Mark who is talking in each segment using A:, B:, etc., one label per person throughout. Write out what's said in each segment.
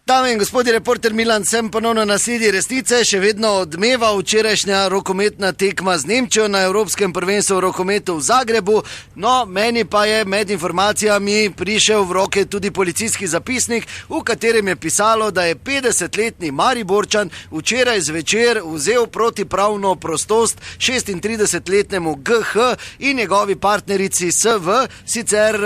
A: Dame in gospodje, reporter Milan, sem ponovno na sedi resnice, še vedno odmeva včerajšnja rokometna tekma z Nemčijo na Evropskem prvenstvu v rokometu v Zagrebu. No, meni pa je med informacijami prišel v roke tudi policijski zapisnik, v katerem je pisalo, da je 50-letni Mariborčan včeraj zvečer vzel protipravno prostost 36-letnemu GH in njegovi partnerici SV, sicer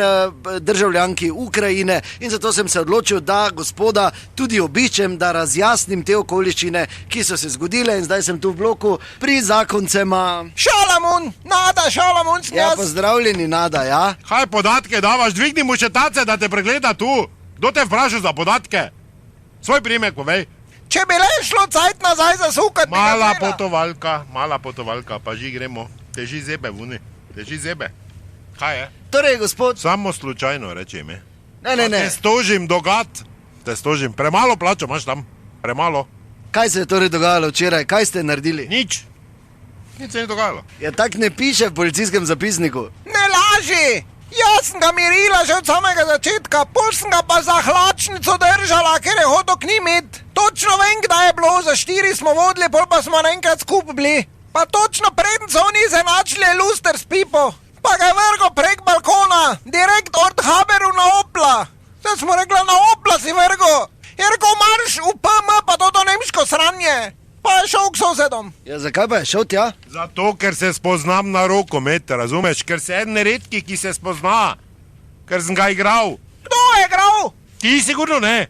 A: državljanki Ukrajine. In zato sem se odločil, da gospoda tudi običem, da razjasnim te okoliščine, ki so se zgodile, in zdaj sem tu v bloku pri zakoncema.
B: Šalamun, Nada, Šalamun sem
A: Ja,
B: jaz.
A: pozdravljeni, Nada, ja?
C: Kaj podatke davaš? Dvigni mu še tace, da te pregleda tu. Kdo te vpraša za podatke? Svoj primek povej.
B: Če bi le šlo cajt nazaj zasukati, bi ga
C: Mala
B: vzela.
C: potovalka, pa že gremo. Teži zebe vuni, teži zebe. Kaj je?
A: Torej, gospod...
C: Samo slučajno reči mi.
A: Ne.
C: Te stožim dogat. Te stožim. Premalo plačo imaš tam. Premalo.
A: Kaj se je torej dogajalo včeraj? Kaj ste naredili?
C: Nič. Nič se ni dogajalo.
A: Ja, tak ne piše v policijskem zapisniku.
B: Ne laži! Jaz sem ga mirila že od samega začetka, pol sem ga pa za hlačnico držala, ker je hotel k njim iti. Točno vem, kdaj je bilo, za 4 smo vodili, pol pa smo naenkrat skupaj bili. Pa točno preden so oni izenačili je luster s pipo. Pa ga je vrgo prek balkona, direkt od Haberu na Opla. Zdaj smo rekli, na Opla si vrgo. Je rekel, marš v PM, pa to nemško sranje. Pa je šel k sosedom.
A: Ja, zakaj pa je šel tja?
C: Zato, ker se spoznam na rokomet, razumeš? Ker se eden redki, ki se spozna. Ker sem ga igral.
B: Kdo je igral?
C: Ti sigurno ne.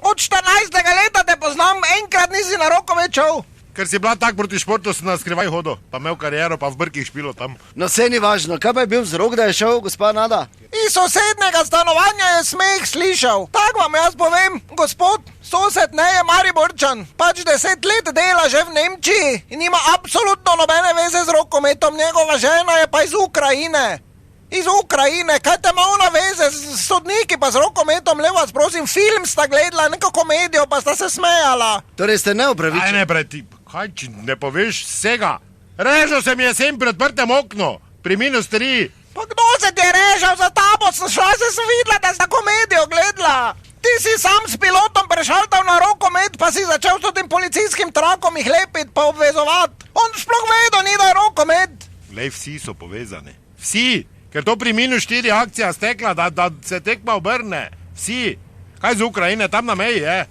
B: Od 14. leta te poznam, enkrat nisi na rokomet šel.
C: Ker si bila tak proti športu, si na skrivaj hodil. Pa imel kariero, pa v brkih špilo tam.
A: No, vse ni važno. Kaj pa je bil vzrok, da je šel, gospa Nada?
B: Iz sosednega stanovanja je smeh slišal. Tak vam jaz povem, gospod, sosed ne je Mariborčan. Pač 10 let dela že v Nemčiji in ima absolutno nobene veze z rokometom. Njegova žena je pa iz Ukrajine. Iz Ukrajine, kaj te ima ona veze s sodniki pa z rokometom? Le vas prosim, film sta gledala, neko komedijo, pa sta se smejala.
A: Torej ste neopravičeni.
C: Aj ne, breti, kaj či ne poveš vsega? Režal se mi je sem pri odprtem okno, pri -3.
B: Pa kdo se ti je režal za tabo? Sem šla, sem videla, da sta komedijo gledala. Ti si sam s pilotom prešaltal na rokomet, pa si začel s tem policijskim trakom jih lepiti pa obvezovati. On sploh vedo ni, da je rokomet.
C: Lej, vsi so povezani. Vsi. Ker to pri -4 akcija stekla, da se tekma obrne. Vsi. Kaj z Ukrajine, tam na meji je?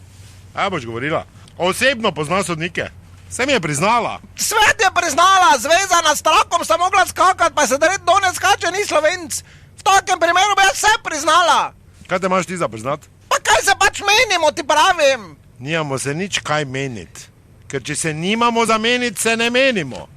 C: Kaj boš govorila? Osebno pozna sodnike. Se mi je priznala.
B: Svet je priznala, zvezana s trakom sta mogla skakati, pa se da red ne skače, ni Slovenc. V takem primeru bi jaz vse priznala.
C: Kaj te imaš ti za priznat?
B: Pa kaj se pač menimo, ti pravim.
C: Nijamo se nič kaj meniti. Ker če se nimamo za meniti, se ne menimo.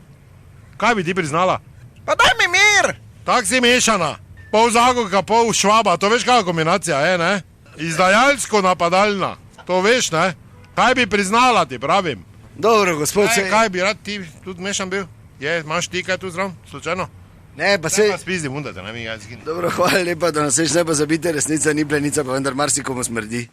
C: Kaj bi ti priznala?
B: Pa daj mi mir.
C: Tak si mešana. Pol Zagorka, pol Švaba. To veš, kakva kombinacija je, ne? Izdajalsko-napadalna. To veš, ne? Kaj bi priznala, ti pravim?
A: Dobro, gospod,
C: Kaj bi rad ti tudi mešan bil? Imaš ti kaj tu zraven, slučajno?
A: Ne, pa
C: Se
A: se...
C: pa spizdi mundate, ne mi jaz.
A: Dobro, hvala lepa, da nas ne pozabite, resnica ni plenica, pa vendar marsikomu smrdi.